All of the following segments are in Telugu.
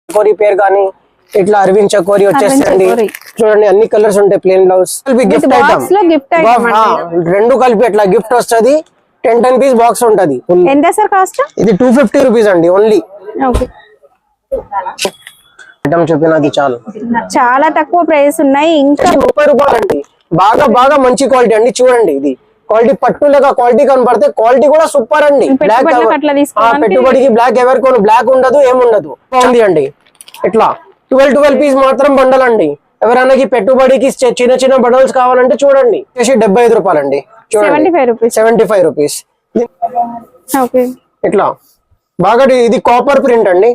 చకోరీ పేరు కానీ ఇట్లా అరవింద్ చకోరీ వచ్చేస్తుంది చూడండి అన్ని కలర్స్ ఉంటాయి ప్లేన్ బ్లౌజ్ గిఫ్ట్ ఐటమ్ రెండు కలిపి ఇట్లా గిఫ్ట్ వస్తుంది 10 పీస్ బాక్స్ ఉంటది ఎంత సార్ కాస్ట్ ఇది 250 రూపీస్ అండి ఓన్లీ ఐటమ్ చెప్పినది చాలా తక్కువ ప్రైస్ ఉన్నాయి ఇంకా 30 రూపాయలు అండి బాగా బాగా మంచి క్వాలిటీ అండి చూడండి ఇది క్వాలిటీ పట్టులేక క్వాలిటీ కనపడితే క్వాలిటీ కూడా సూపర్ అండి పెట్టుబడికి బ్లాక్ ఎవరు కొను బ్లాక్ ఉండదు ఏముండదు బాగుంది అండి ఇట్లా 12 పీస్ మాత్రం బండల్ అండి ఎవరైనా పెట్టుబడికి చిన్న చిన్న బండల్స్ కావాలంటే చూడండి 75 రూపాయలు అండి 75 రూపీస్ ఇట్లా బాగా ఇది కాపర్ ప్రింట్ అండి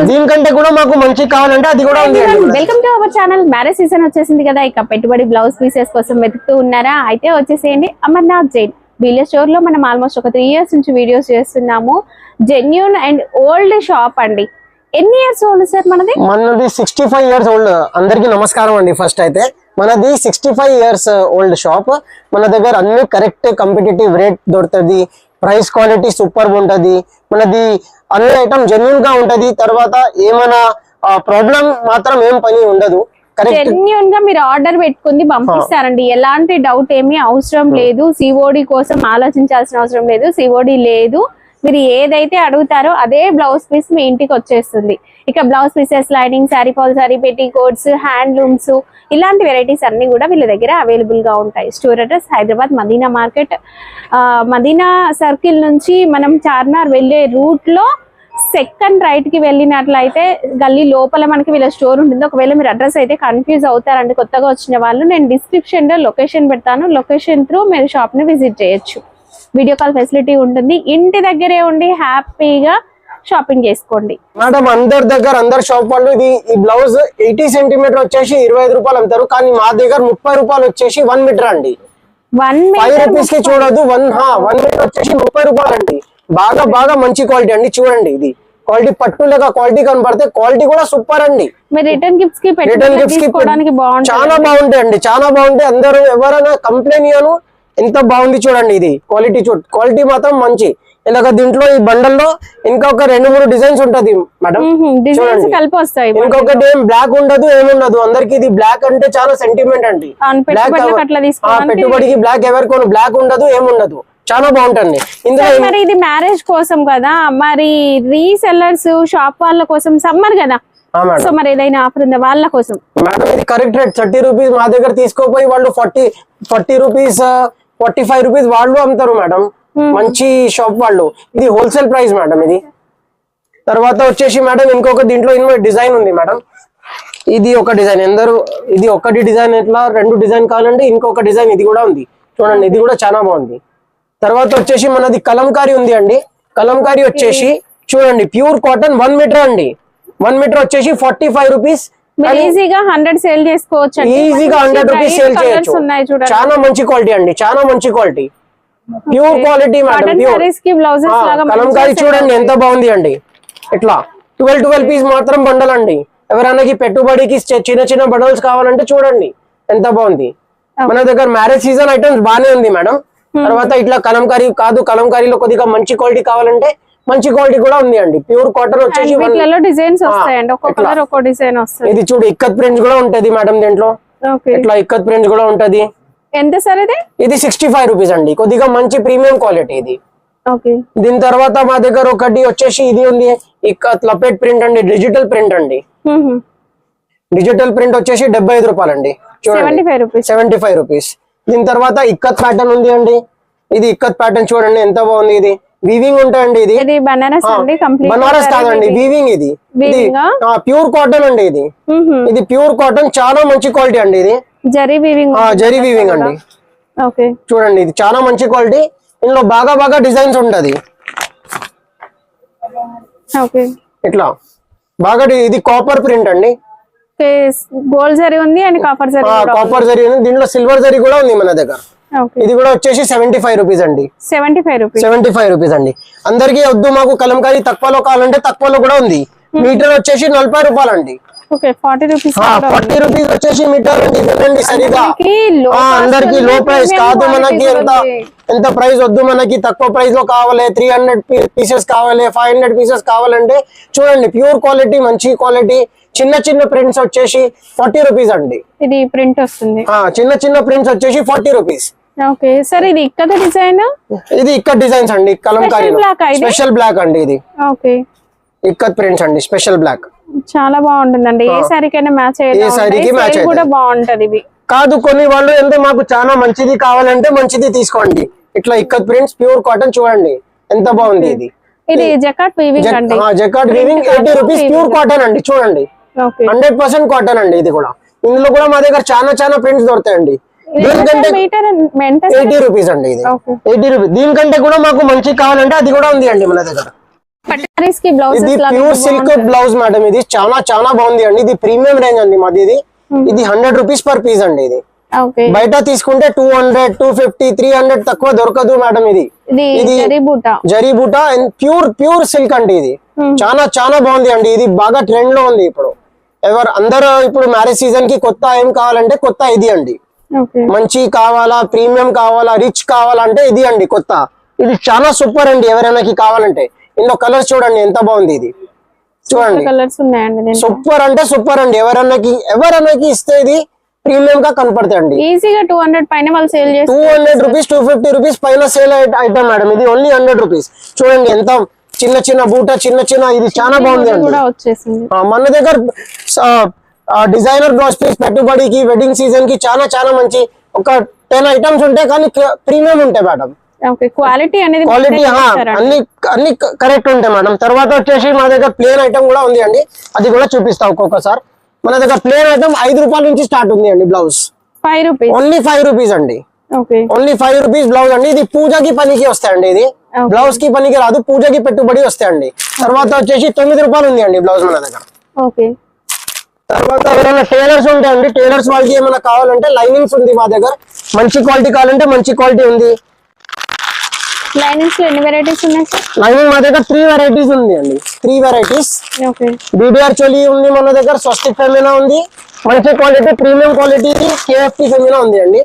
దీనికంటే కూడా మాకు మంచి కావాలంటే అది కూడా ఉంది. Welcome to our channel. Marriage season వచ్చేసింది కదా, ఇక పెట్టుబడి బ్లౌజ్ పీసెస్ కోసం వెతుకుతూ ఉన్నారా? అయితే వచ్చేసేయండి అమర్నాథ్ జైన్ వీళ్ళ స్టోర్ లో మనం ఆల్మోస్ట్ ఒక 3 years నుంచి వీడియోస్ చేస్తున్నాము. జెన్యూన్ అండ్ ఓల్డ్ షాప్ అండి. ఎన్ని ఇయర్స్ ఓల్డ్ సార్ మనది? 65 years ఓల్డ్. అందరికి నమస్కారం అండి. ఫస్ట్ అయితే మనది 65 years ఓల్డ్ షాప్. మన దగ్గర అన్ని కరెక్ట్ కాంపిటేటివ్ రేట్ దొరుకుతుంది. ప్రైస్ క్వాలిటీ సూపర్ ఉంటది. మనది అన్ని ఐటమ్ జెన్యూన్ గా ఉంటది. తర్వాత ఏమైనా ప్రాబ్లం మాత్రం ఏం పని ఉండదు. జెన్యూన్ గా మీరు ఆర్డర్ పెట్టుకుని పంపిస్తారండి. ఎలాంటి డౌట్ ఏమీ అవసరం లేదు. సిఓడి కోసం ఆలోచించాల్సిన అవసరం లేదు. సిఓడి లేదు. మీరు ఏదైతే అడుగుతారో అదే బ్లౌజ్ పీస్ మీ ఇంటికి వచ్చేస్తుంది. ఇక blouse pieces, lining, sari fall sari, పెట్టి కోట్స్, హ్యాండ్లూమ్స్ ఇలాంటి వెరైటీస్ అన్ని కూడా వీళ్ళ దగ్గర అవైలబుల్ గా ఉంటాయి. Store address Hyderabad Madina market. Madina circle నుంచి మనం చార్మినార్ వెళ్లే రూట్ లో సెకండ్ రైట్ కి వెళ్ళినట్లయితే గల్లీ లోపల మనకి వీళ్ళ స్టోర్ ఉంటుంది. ఒకవేళ మీరు అడ్రస్ అయితే కన్ఫ్యూజ్ అవుతారండి కొత్తగా వచ్చిన వాళ్ళు, నేను డిస్క్రిప్షన్ లో లొకేషన్ పెడతాను. లొకేషన్ త్రూ మీరు షాప్ ని విజిట్ చేయొచ్చు. వీడియో కాల్ ఫెసిలిటీ ఉంటుంది. ఇంటి దగ్గరే ఉండి హ్యాపీగా షాపింగ్ చేసుకోండి. మేడం అందరి దగ్గర అందరు షాప్ వాళ్ళు ఈ బ్లౌజ్ 80 సెంటీమీటర్ వచ్చేసి 25 రూపాయలు అమ్ముతారు. కానీ మా దగ్గర 30 రూపాయలు వచ్చేసి 1 మీటర్ అండి. 5 రూపీస్ కి చూడదు. 1 మీటర్ వచ్చేసి 30 రూపాయలు అండి. బాగా బాగా మంచి క్వాలిటీ అండి. చూడండి ఇది క్వాలిటీ పట్టులేక క్వాలిటీ కనపడితే క్వాలిటీ కూడా సూపర్ అండి. రిటర్న్ గిఫ్ట్స్ కి చాలా బాగుంటాయి అండి. చాలా బాగుంటాయి. అందరూ ఎవరైనా కంప్లైంట్ ఇయ్యను. ఎంత బాగుంది చూడండి. ఇది క్వాలిటీ మాత్రం మంచి. ఇలాగ దీంట్లో ఈ బండల్లో ఇంకొక 2-3 డిజైన్స్ ఉంటది మేడం. ఇంకొకటి ఏం బ్లాక్ ఉండదు, ఏముండదు. అందరికి ఇది బ్లాక్ అంటే చాలా సెంటిమెంట్ అండి. పెట్టుబడికి బ్లాక్ ఎవరు కొను బ్లాక్ ఉండదు, ఏముండదు. చాలా బాగుంటుంది. మరి ఇది మ్యారేజ్ కోసం కదా, మరి రీసెల్లర్స్ షాప్ వాళ్ళ కోసం సమ్మర్ కదా, సో మరి ఏదైనా ఆఫర్ ఉందా వాళ్ళ కోసం? మేడం ఇది కరెక్ట్ రేట్ 30 రూపీస్ మా దగ్గర తీసుకోపోయి వాళ్ళు 40 రూపీస్ 45 రూపీస్ వాళ్ళు అమ్ముతారు మేడం. మంచి షాప్ వాళ్ళు. ఇది హోల్సేల్ ప్రైస్ మేడం ఇది. తర్వాత వచ్చేసి మేడం ఇంకొక దీంట్లో డిజైన్ ఉంది మేడం. ఇది ఒక డిజైన్. ఇది ఒకటి డిజైన్, ఎట్లా 2 డిజైన్ కావాలంటే ఇంకొక డిజైన్ ఇది కూడా ఉంది చూడండి. ఇది కూడా చాలా బాగుంది. తర్వాత వచ్చేసి మనది కలంకారీ ఉంది అండి. కలంకారీ వచ్చేసి చూడండి ప్యూర్ కాటన్ 1 మీటర్ అండి. 1 మీటర్ వచ్చేసి 45 రూపీస్. ఈజీగా 100 సేల్ చేసుకోవచ్చు. ఈజీగా 100 రూపీస్ సేల్ చేయొచ్చు. చాలా మంచి క్వాలిటీ అండి. చాలా మంచి quality, pure quality madam. Kalamkari చూడండి ఎంత బాగుంది అండి. ఇట్లా 12 పీస్ మాత్రం బండల్ అండి. ఎవరైనా పెట్టుబడికి చిన్న చిన్న బండల్స్ కావాలంటే చూడండి ఎంత బాగుంది. మన దగ్గర మ్యారేజ్ సీజన్ ఐటమ్స్ బానే ఉంది మేడం. తర్వాత ఇట్లా కలంకారీ కాదు, కలంకారీలో కొద్దిగా మంచి క్వాలిటీ కావాలంటే మంచి క్వాలిటీ కూడా ఉంది అండి. ప్యూర్ కాటన్ వచ్చేసి ఇది చూడు ఇక్కత్ ప్రింట్స్ కూడా ఉంటది మేడం దీంట్లో. ఇట్లా ఇక్కత్ ప్రింట్స్ కూడా ఉంటది. ఎంత సార్ ఇది 65 రూపీస్ అండి. కొద్దిగా మంచి ప్రీమియం క్వాలిటీ ఇది. దీని తర్వాత మా దగ్గర ఒకటి వచ్చేసి ఇది ఉంది ఇక్కత్ లపెట్ ప్రింట్ అండి. డిజిటల్ ప్రింట్ అండి. డిజిటల్ ప్రింట్ వచ్చేసి 75 రూపాయలు అండి. 75 రూపీస్. దీని తర్వాత ఇక్కత్ ప్యాటర్న్ ఉంది అండి. ఇది ఇక్కత్ ప్యాటర్న్ చూడండి ఎంత బాగుంది. ఇది వీవింగ్ ఉంటాయండి. ఇది బనారస్ కాదండి, వీవింగ్. ఇది ప్యూర్ కాటన్ అండి. ఇది ప్యూర్ కాటన్ చాలా మంచి క్వాలిటీ అండి. ఇది జరీ వీవింగ్ అండి. చూడండి ఇది చాలా మంచి క్వాలిటీ. ఇందులో బాగా బాగా డిజైన్స్ ఉంటది. ఇట్లా బాగా ఇది కాపర్ ప్రింట్ అండి. గోల్డ్ జరీ ఉంది అండ్ కాపర్ జరీ ఉంది. దీంట్లో సిల్వర్ జరీ కూడా ఉంది మన దగ్గర. ఇది కూడా వచ్చేసి 75 రూపీస్ అండి. 75 రూపీస్ అండి. అందరికి వద్దు మాకు కలంకారీ తక్కువలో కావాలంటే తక్కువలో కూడా ఉంది. మీటర్ వచ్చేసి 40 రూపాయలు అండి. ఓకే 40 రూపీస్ 40 రూపీస్ వచ్చేసి మీటర్ అండి. వెళ్ళండి సరిగా, అందరికి లో ప్రైస్ కాదు. మనకి ఎంత ప్రైస్ వద్దు, మనకి తక్కువ ప్రైస్ లో కావాలి. 300 పీసెస్ కావాలి, 500 పీసెస్ కావాలంటే చూడండి, ప్యూర్ క్వాలిటీ, మంచి క్వాలిటీ. చిన్న చిన్న ప్రింట్స్ వచ్చేసి 40 రూపీస్ అండి. ఇది ప్రింట్ వస్తుంది. చిన్న చిన్న ప్రింట్స్ వచ్చేసి 40 రూపీస్. ఓకే సార్, ఇది ఇక్కడ డిజైన్, ఇది ఇక్కడ డిజైన్స్ అండి. కలంకారీ స్పెషల్ బ్లాక్ అండి. ఇది ఓకే ఇక్కత్ ప్రింట్స్ అండి, స్పెషల్ బ్లాక్. చాలా బాగుంటుందండి. ఏ సారీకైనా మ్యాచ్ అయ్యేది, కూడా బాగుంటది ఇవి. కాదు, కొన్ని వాళ్ళు అంటే మాకు చాలా మంచిది కావాలంటే మంచిది తీసుకోండి. ఇట్లా ఇక్కత్ ప్రింట్స్, ప్యూర్ కాటన్ చూడండి ఎంత బాగుంది. ఇది ఇది జకాట్ వీవింగ్ అండి. జకాట్ వీవింగ్ 80 రూపీస్, ప్యూర్ కాటన్ అండి. చూడండి 100% కాటన్ అండి. ఇది కూడా, ఇందులో కూడా మా దగ్గర చాలా ప్రింట్స్ దొరుకుతాయండి. దీనికంటే 80 రూపీస్ అండి. ఇది 80 రూపీస్. దీనికంటే కూడా మాకు మంచి కావాలంటే అది కూడా ఉంది అండి మన దగ్గర. ఇది ప్యూర్ సిల్క్ బ్లౌజ్ మేడం. ఇది చాలా బాగుంది అండి. ఇది ప్రీమియం రేంజ్ అండి మాది. ఇది 100 రూపీస్ పర్ పీస్ అండి. ఇది బయట తీసుకుంటే 200, 250, 300 తక్కువ దొరకదు మేడం. ఇది జరీ బూటా అండ్ ప్యూర్ సిల్క్ అండి. ఇది చాలా బాగుంది అండి. ఇది బాగా ట్రెండ్ లో ఉంది ఇప్పుడు. అందరూ ఇప్పుడు మ్యారేజ్ సీజన్ కి కొత్త ఏం కావాలంటే కొత్త ఇది అండి. మంచి కావాలా, ప్రీమియం కావాలా, రిచ్ కావాలంటే ఇది అండి కొత్త. ఇది చాలా సూపర్ అండి. ఎవరైనా కావాలంటే ఇందులో కలర్స్ చూడండి ఎంత బాగుంది. ఇది చూడండి, సూపర్ అంటే సూపర్ అండి. ఎవరైనా ఇస్తే ఇది ప్రీమియం గా కనపడతాయండి. ఈజీగా 200 పైన వాళ్ళు సేల్ చేస్తారు. 200 రూపీస్, 250 రూపీస్ పైన సేల్ ఐటమ్ మేడం. ఇది ఓన్లీ 100 రూపీస్. చూడండి ఎంత చిన్న బూట, చిన్న ఇది చాలా బాగుంది అండి. మన దగ్గర డిజైనర్ బ్లౌజ్ పీస్ పెట్టుబడికి, వెడ్డింగ్ సీజన్ కి చాలా మంచి ఒక 10 ఐటమ్స్ ఉంటాయి, కానీ ప్రీమియం ఉంటాయి మేడం. క్వాలిటీ అన్ని కరెక్ట్ ఉంటాయి మేడం. తర్వాత వచ్చేసి మా దగ్గర ప్లేన్ ఐటమ్ కూడా ఉంది అండి. అది కూడా చూపిస్తా ఒక్కొక్కసారి. మన దగ్గర ప్లేన్ ఐటమ్ 5 రూపాయల నుంచి స్టార్ట్ ఉంది అండి. బ్లౌజ్ 5 రూపీస్, ఓన్లీ 5 రూపీస్ అండి. ఓన్లీ 5 రూపీస్ బ్లౌజ్ అండి. ఇది పూజకి పనికి వస్తాయండి. ఇది బ్లౌజ్ కి పనికి రాదు, పూజకి పెట్టుబడి వస్తాయండి. తర్వాత వచ్చేసి 9 రూపాయలు ఉంది అండి బ్లౌజ్ మన దగ్గర. తర్వాత ఎవరైనా టైలర్స్ ఉంటాయండి, టైలర్స్ వాళ్ళకి ఏమైనా కావాలంటే లైనింగ్స్ ఉంది మా దగ్గర. మంచి క్వాలిటీ కావాలంటే మంచి క్వాలిటీ ఉంది. లైనింగ్స్ లో ఎన్ని వెరైటీస్ ఉన్నాయి సార్? లైనింగ్ మా దగ్గర 3 వెరైటీస్ ఉంది అండి. 3 వెరైటీస్. బీడీఆర్ చోలీ ఉంది మన దగ్గర, స్వస్తిక్ ఫెమినా ఉంది, మంచి quality premium quality KFT Femina ఉంది అండి.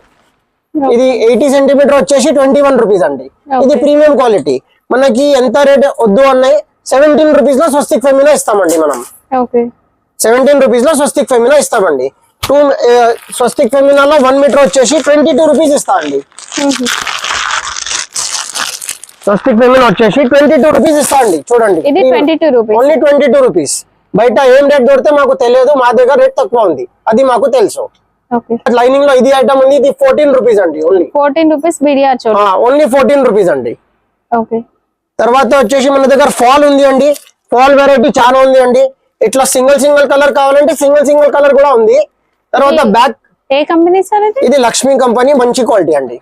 ఇది 80 సెంటీమీటర్ వచ్చేసి 21 రూపీస్ అండి. ఇది ప్రీమియం క్వాలిటీ. మనకి ఎంత రేట్ వద్దు అన్నాయి 17 రూపీస్ లో స్వస్తిక్ ఫెమినా ఇస్తామండి మనం. 17 రూపీస్ లో స్వస్తిక్ ఫెమినా ఇస్తామండి. స్వస్తిక్ ఫెమినాలో 1 మీటర్ వచ్చేసి 22 రూపీస్ ఇస్తా అండి. స్వస్తిక్ ఫెమినా వచ్చేసి 22 రూపీస్ ఇస్తా అండి. చూడండి, ఓన్లీ 22 రూపీస్. బయట ఏం రేట్ దొరికితే మాకు తెలియదు, మా దగ్గర రేట్ తక్కువ ఉంది, అది మాకు తెలుసు. లైనింగ్ లో ఇది ఐటమ్ ఉంది. ఇది 14 రూపీస్ అండి. ఓన్లీ 14 రూపీస్ ఓన్లీ 14 రూపీస్ అండి. తర్వాత వచ్చేసి మన దగ్గర ఫాల్ ఉంది అండి. ఫాల్ వెరైటీ చాలా ఉంది అండి. ఇట్లా సింగిల్ కలర్ కావాలంటే సింగిల్ కలర్ కూడా ఉంది. తర్వాత బ్యాక్ ఏ కంపెనీ సార్? ఇది లక్ష్మీ కంపెనీ, మంచి క్వాలిటీ అండి.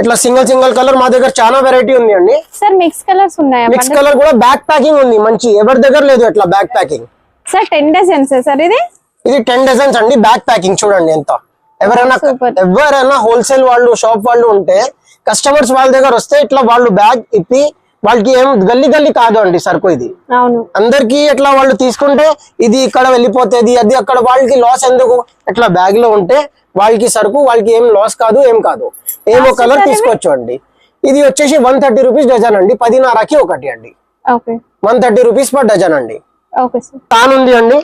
ఇట్లా సింగిల్ కలర్ మా దగ్గర చాలా వెరైటీ ఉంది అండి. సార్ మిక్స్ కలర్స్ ఉన్నాయా? మిక్స్ కలర్ కూడా బ్యాక్ ప్యాకింగ్ ఉంది మంచి. ఎవరి దగ్గర లేదు ఇట్లా back packing. Sir 10 dozens sir? ఇది 10 డజన్స్ అండి. బ్యాక్ ప్యాకింగ్ చూడండి ఎంత. ఎవరైనా హోల్సేల్ వాళ్ళు, షాప్ వాళ్ళు ఉంటే కస్టమర్స్ వాళ్ళ దగ్గర వస్తే ఇట్లా వాళ్ళు బ్యాగ్ ఇప్పి, వాళ్ళకి ఏం గల్లీ కాదు అండి సరుకు. ఇది అందరికి ఎట్లా వాళ్ళు తీసుకుంటే ఇది ఇక్కడ వెళ్ళిపోతుంది, అది అక్కడ, వాళ్ళకి లాస్ ఎందుకు? ఇట్లా బ్యాగ్ లో ఉంటే వాళ్ళకి సరుకు, వాళ్ళకి ఏం లాస్ కాదు, ఏం కాదు. ఏమో కలర్ తీసుకోవచ్చు అండి. ఇది వచ్చేసి 130 రూపీస్ డజన్ అండి. 10.5కి ఒకటి అండి. 130 రూపీస్ పర్ డజన్ అండి. తాన్ ఉంది అండి.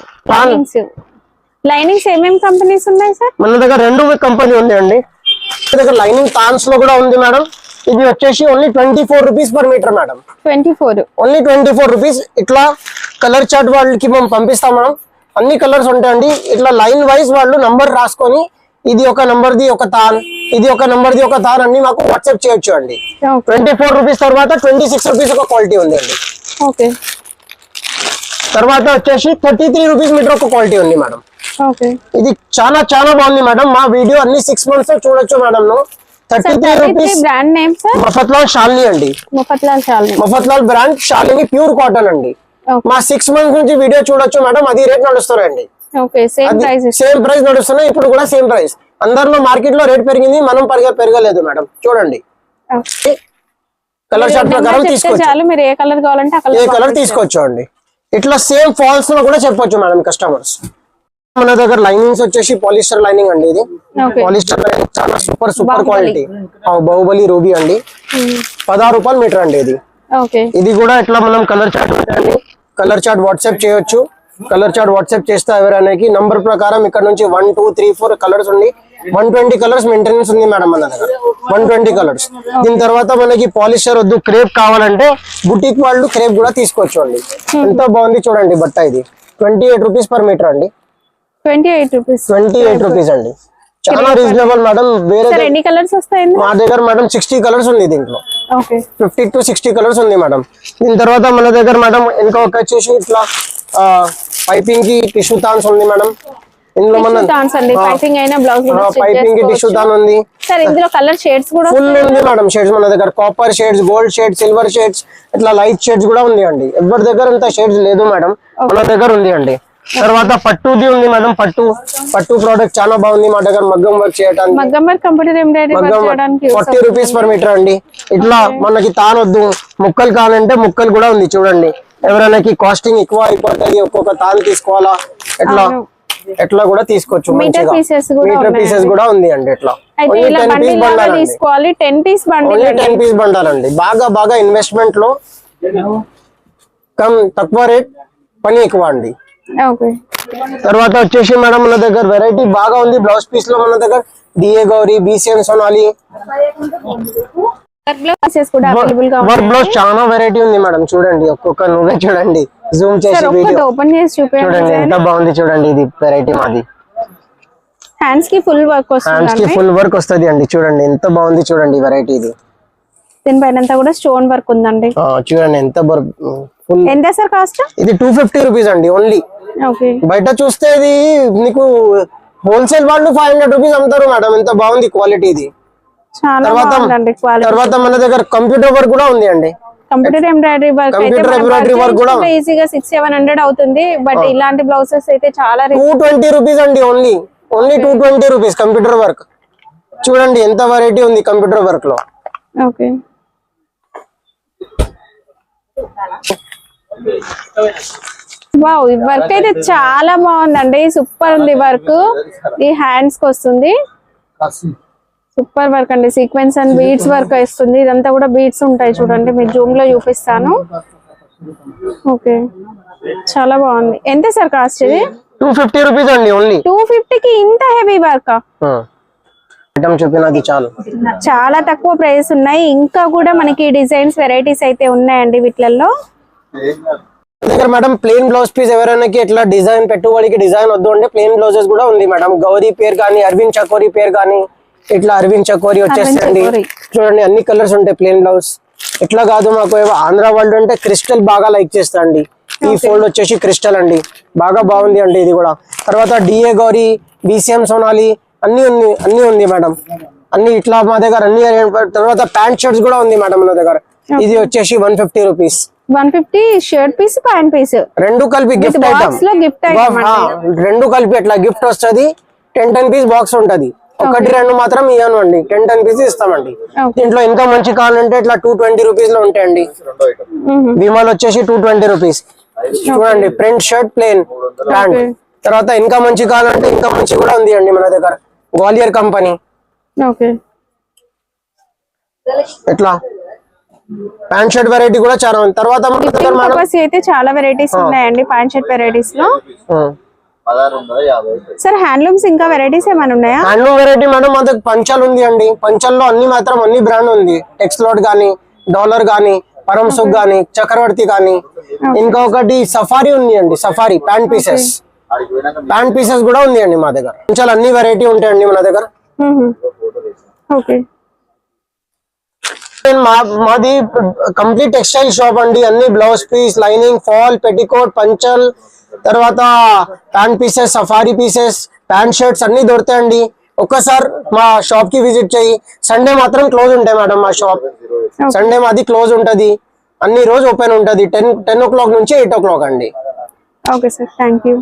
లైనింగ్స్ ఏమేమి కంపెనీస్ ఉన్నాయి సార్? మన దగ్గర 2 కంపెనీ ఉంది అండి. మన దగ్గర లైనింగ్ తాన్స్ లో కూడా ఉంది మేడం. ఇది వచ్చేసి only 24 rupees per meter madam. 24, only 24 rupees. ఇట్లా కలర్ చార్ట్ వాళ్ళకి మేము పంపిస్తాం మేడం. అన్ని కలర్స్ ఉంటాయండి. ఇట్లా లైన్ వైజ్ వాళ్ళు నంబర్ రాసుకొని, ఇది ఒక నంబర్ది ఒక తాన్, ఇది ఒక నంబర్ది ఒక తాన్ అన్ని మాకు వాట్సాప్ చేయొచ్చు అండి. 24 రూపీస్ తర్వాత 26 రూపీస్ ఒక క్వాలిటీ ఉంది అండి. తర్వాత వచ్చేసి 33 రూపీస్ మీటర్ ఒక క్వాలిటీ ఉంది మేడం. ఇది చాలా బాగుంది మేడం. మా వీడియో అన్ని 6 months చూడొచ్చు madam. 33 rupees. Brand name sir? Mafatlal Shalini అండి. Mafatlal brand Shalini pure cotton అండి. మా 6 months నుంచి వీడియో చూడొచ్చు మేడం. అది రేట్ నడుస్తున్నాయండి. సేమ్ ప్రైస్ నడుస్తున్నాయి. ఇప్పుడు కూడా సేమ్ ప్రైస్. అందరిలో మార్కెట్ లో రేట్ పెరిగింది, మనం పెరగలేదు మేడం. చూడండి, కలర్ షార్ట్ ప్రకారం తీసుకోవచ్చు. మీరు ఏ కలర్ కావాలంటే ఏ కలర్ తీసుకోవచ్చు అండి. ఇట్లా సేమ్ ఫాల్స్ లో కూడా చెప్పొచ్చు మేడం కస్టమర్స్. మన దగ్గర లైనింగ్స్ వచ్చేసి పాలిస్టర్ లైనింగ్ అండి. ఇది ఓకే పాలిస్టర్ లైనింగ్ చాలా సూపర్ క్వాలిటీ. బాహుబలి రూబీ అండి. 16 రూపాయలు మీటర్ అండి ఇది. ఓకే ఇది కూడా ఇట్లా మనం కలర్ చార్ట్ వాట్సాప్ చేయొచ్చు. కలర్ చార్ట్ వాట్సాప్ చేస్తే ఎవరైనాకి నంబర్ ప్రకారం ఇక్కడ నుంచి 1 2 3 4 కలర్స్ ఉంది. 120 కలర్స్ మెయింటెనెన్స్ ఉంది మేడం మన దగ్గర. 120 కలర్స్. దీని తర్వాత మనకి పాలిస్టర్ వద్దు క్రేప్ కావాలంటే బుటీక్ వాళ్ళు క్రేప్ కూడా తీసుకోవచ్చు అండి. ఎంత బాగుంది చూడండి బట్ట. ఇది 28 రూపీస్ పర్ మీటర్ అండి. 28 రూపీస్ అండి. చాలా రీజనబుల్ మేడం. వేరే ఎన్ని కలర్స్ వస్తాయి మా దగ్గర మేడం 60 కలర్స్ ఉంది దీంట్లో. 50 to 60 కలర్స్ ఉంది మేడం. దీని తర్వాత మన దగ్గర మేడం ఇంకా వచ్చేసి ఇట్లా పైపింగ్ కి టిష్యూ థాన్స్ ఉంది మేడం. ఇందులో మన పైపింగ్ అయినా బ్లౌజ్ పైపింగ్ కి టిష్యూ థాన్ ఉంది. సార్ ఇందులో కలర్ షేడ్స్ కూడా ఫుల్ ఉంది మేడం. షేడ్స్ మన దగ్గర copper shades, gold shades, silver shades, ఇట్లా లైట్ షేడ్స్ కూడా ఉంది అండి. ఎవరి దగ్గర ఇంత షేడ్స్ లేదు మేడం, మన దగ్గర ఉంది అండి. తర్వాత పట్టుది ఉంది మేడం. పట్టు ప్రోడక్ట్ చాలా బాగుంది మా దగ్గర. మగ్గం వర్క్ చేయడానికి, మగ్గం వర్క్ కంప్యూటర్ ఎంబ్రాయిడరీ వర్క్ చేయడానికి 40 రూపీస్ పర్ మీటర్ అండి. ఇట్లా మనకి తాన్ వద్దు ముక్కలు కావాలంటే ముక్కలు కూడా ఉంది చూడండి. ఎవరైనాకి కాస్టింగ్ ఎక్కువ అయిపోతుంది, ఒక్కొక్క తాన్ తీసుకోవాలా ఎట్లా కూడా తీసుకోవచ్చు. మీటర్ పీసెస్ కూడా ఉంది అండి. ఇట్లా అయితే ఇలా బండిల్ లాగా తీసుకోవాలి. 10 పీస్ బండిల్, 10 పీస్ బండాలండి. బాగా ఇన్వెస్ట్మెంట్ లో తక్కువ రేట్, పని ఎక్కువ అండి. ఓకే తర్వాత వచ్చేసి మేడం మన దగ్గర వెరైటీ బాగా ఉంది. బ్లౌజ్ పీస్ లో మన దగ్గర D A Gauri, BCM Sonali work blouse చాలా వెరైటీ ఉంది మేడం. చూడండి ఒక్కొక్క నువ్వే చూడండి, జూమ్ చేసి వీడియో ఓపెన్ చేసి చూడండి ఎంత బాగుంది చూడండి. ఇది వెరైటీ మాది. హ్యాండ్స్ కి ఫుల్ వర్క్ వస్తుంది అండి. చూడండి ఎంత బాగుంది చూడండి వెరైటీ. ఇది దీనిపైన కూడా స్టోన్ వర్క్ ఉందండి. చూడండి ఎంత ఫుల్. ఎంత సార్ కాస్ట్? ఇది 250 రూపీస్ అండి ఓన్లీ. బయట చూస్తే ఇది నీకు హోల్సేల్ వాళ్ళు 500 రూపీస్ అమ్ముతారు మేడం. ఎంత బాగుంది క్వాలిటీ ఇది. తర్వాత మన దగ్గర కంప్యూటర్ వర్క్ కూడా ఉంది అండి. కంప్యూటర్ ఎంబ్రాయిడరీ వర్క్ కూడా ఈజీగా 600-700 అవుతుంది. బట్ ఇలాంటి బ్లౌజెస్ అయితే చాలా 220 రూపీస్ అండి. Only 220 rupees computer work. చూడండి ఎంత వెరైటీ ఉంది కంప్యూటర్ వర్క్ లో. ఓకే వావ్, ఈ వర్క్ అయితే చాలా బాగుందండి. సూపర్ ఉంది వర్క్. ఈ హ్యాండ్స్ కి వస్తుంది. సూపర్ వర్క్ అండి. సీక్వెన్స్ అండ్ బీడ్స్ వర్క్ వస్తుంది. ఇదంతా కూడా బీడ్స్ ఉంటాయి చూడండి. మీకు జూమ్ లో చూపిస్తాను. ఓకే చాలా బాగుంది. ఎంత సార్ కాస్ట్ ఇది? 250 రూపీస్ అండి ఓన్లీ. 250 కి ఇంత హెవీ వర్క్? చాలా తక్కువ ప్రైస్ ఉన్నాయి. ఇంకా కూడా మనకి డిజైన్స్ వెరైటీస్ అయితే ఉన్నాయండి వీటిల్లో. మేడం ప్లెయిన్ బ్లౌజ్ పీస్ ఎవరైనా ఎట్లా డిజైన్ పెట్టుబడికి డిజైన్ వద్దు అంటే ప్లెయిన్ బ్లౌజెస్ కూడా ఉంది మేడం. గౌరీ పేరు కానీ, అరవింద్ చకోరీ పేరు కానీ, ఇట్లా అరవింద్ చకోరీ వచ్చేసండి. చూడండి అన్ని కలర్స్ ఉంటాయి ప్లెయిన్ బ్లౌజ్. ఇట్లా కాదు మాకు ఆంధ్ర వాళ్ళు అంటే క్రిస్టల్ బాగా లైక్ చేస్తా అండి. ఈ ఫోల్డ్ వచ్చేసి క్రిస్టల్ అండి. బాగుంది అండి ఇది కూడా. తర్వాత డిఏ గౌరీ, BCM సోనాలి అన్ని ఉంది మేడం. అన్ని ఇట్లా మా దగ్గర అన్ని. తర్వాత ప్యాంట్ షర్ట్స్ కూడా ఉంది మేడం మన దగ్గర. ఇది వచ్చేసి 150 rupees. 150 shirt piece, pant piece రెండు కలిపి గిఫ్ట్ ఐటమ్. రెండు కలిపి ఎట్లా గిఫ్ట్ వస్తుంది. 10 పీస్ బాక్స్ ఉంటది. 1-2 మాత్రం ఇవ్వను అండి. 10 పీస్ ఇస్తామండి. దీంట్లో ఇంకా మంచి కావాలంటే ఇట్లా 220 రూపీస్ లో ఉంటాయండి. విమాల్ వచ్చేసి 220 రూపీస్. చూడండి ప్రింట్ షర్ట్, ప్లేన్ ప్యాంట్. తర్వాత ఇంకా మంచి కావాలంటే ఇంకా మంచి కూడా ఉంది అండి మన దగ్గర. గ్వాలియర్ కంపెనీ. ఎట్లా ప్యాంట్ షర్ట్ వెరైటీ కూడా చాలా ఉంది. తర్వాత అయితే చాలా వెరైటీస్ ఉన్నాయండి ప్యాంట్ షర్ట్ వెరైటీస్ లో. సార్ హ్యాండ్లూమ్స్ ఇంకా వెరైటీస్ ఏమైనా ఉన్నాయా? హ్యాండ్లూమ్ వెరైటీ మేడం మా దగ్గర పంచల్ ఉంది అండి. పంచల్లో అన్ని బ్రాండ్ ఉంది. టెక్స్లోడ్ గానీ, డాలర్ గానీ, పరమ్ సుఖ్ గానీ, చక్రవర్తి గానీ. ఇంకొకటి సఫారీ ఉంది అండి. సఫారీ ప్యాంట్ పీసెస్ కూడా ఉంది అండి మా దగ్గర. పంచల్ అన్ని వెరైటీ ఉంటాయండి మన దగ్గర. మాది కంప్లీట్ టెక్స్టైల్ షాప్ అండి. అన్ని blouse piece, lining, fall, petticoat, పంచల్, తర్వాత pant pieces, safari pieces, pant shirts అన్ని దొరుకుతాయండి. ఒక్కసారి మా షాప్ కి విజిట్ చేయి. సండే మాత్రం క్లోజ్ ఉంటాయి మేడం మా షాప్. సండే మాది క్లోజ్ ఉంటది. అన్ని రోజు ఓపెన్ ఉంటది. 10 o'clock నుంచి 8 o'clock అండి. Okay sir, thank you.